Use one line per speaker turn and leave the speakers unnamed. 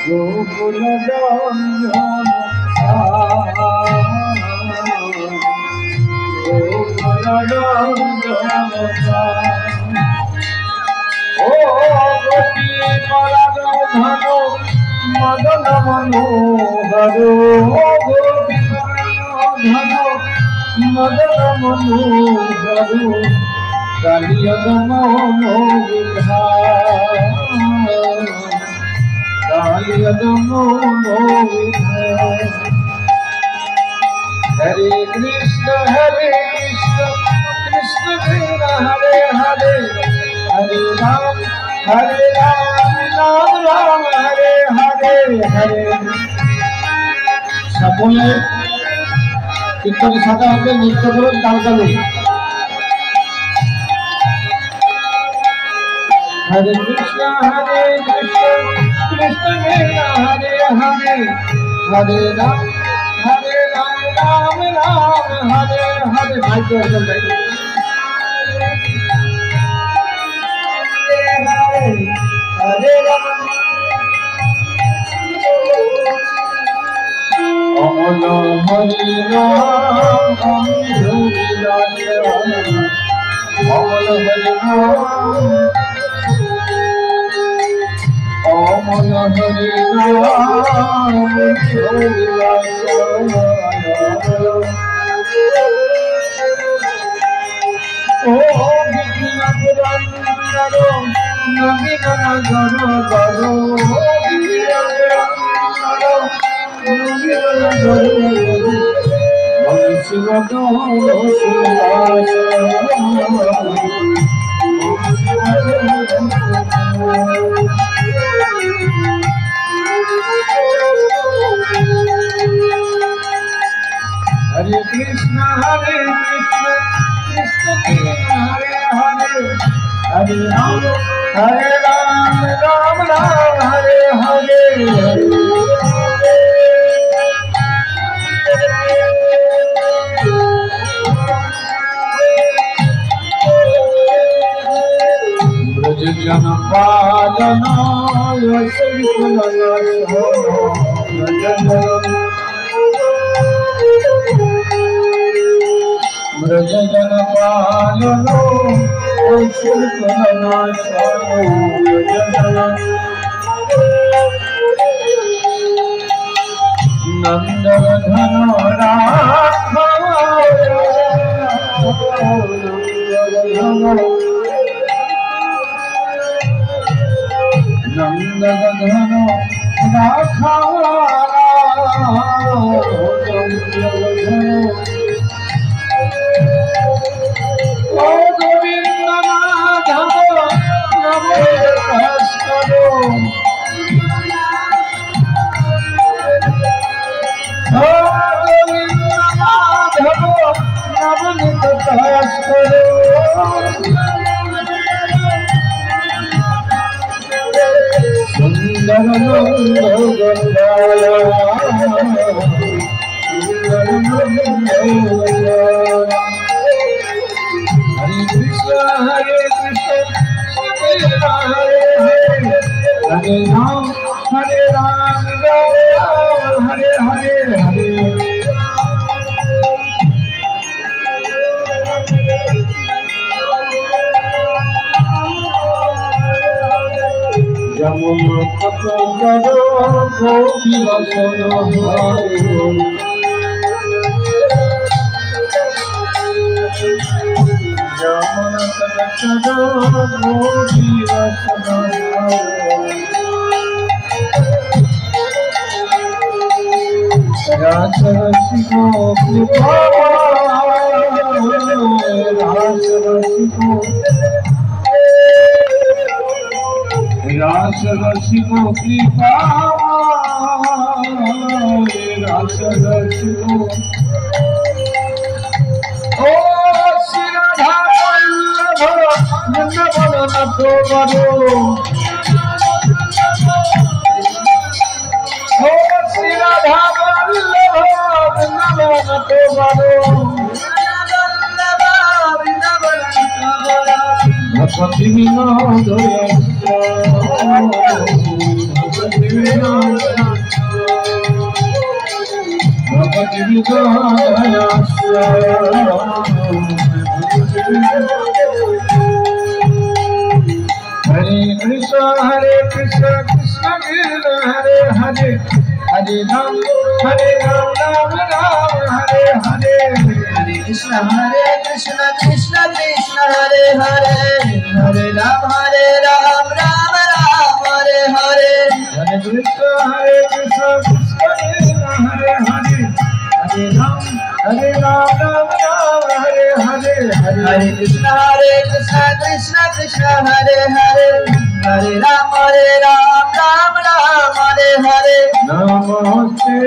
गोकुल ओ गोपी धनो मदन मनोहर गोपी धनो मदन मनोहर कालियगमो विधान कालियगमो विधान हरे कृष्ण कृष्ण कृष्ण हरे हरे हरे राम राम राम हरे हरे हरे সকলে কীর্তনের সাথে হবে নৃত্য করুন তাল তালে हरे कृष्ण कृष्ण कृष्ण हरे हरे हरे राम राम राम हरे हरे भाई को हरे राम अमल हरि राम अमल हरि राम अमल हरि राम ओ विघ्न पुरंदरो नवीन नगर गरो शिव हरे कृष्ण कृष्ण हरे हरे हरे राम राम राम हरे हरे ब्रज जन पालना ब्रज जन पालनो नंदन नंदन हरे कृष्ण हरे राम हरे हरे हरे जमुन करो गोपी वसन जमुन करो गोपी वसन रास रसिको कृपा रास रसिको रास रसिको कृपा रास रसिको ओ श्री राधा वल्लभ वृंदावन तो बरो ओ श्री राधा वल्लभ वृंदावन तो बरो ভগবতী বিনোদ ভগবতী বিনোদ ভগবতী Binod Hare Krishna Krishna Krishna Hare Hare Hare Ram Ram Ram Hare Hare
Hare Krishna Krishna Krishna Hare Hare Hare Ram Ram Hare Hare
Hare Krishna Krishna Krishna Hare Hare Hare Ram Ram Hare Hare
Hare Krishna Krishna Krishna Hare Hare Hare Ram Ram Hare Hare
Namaste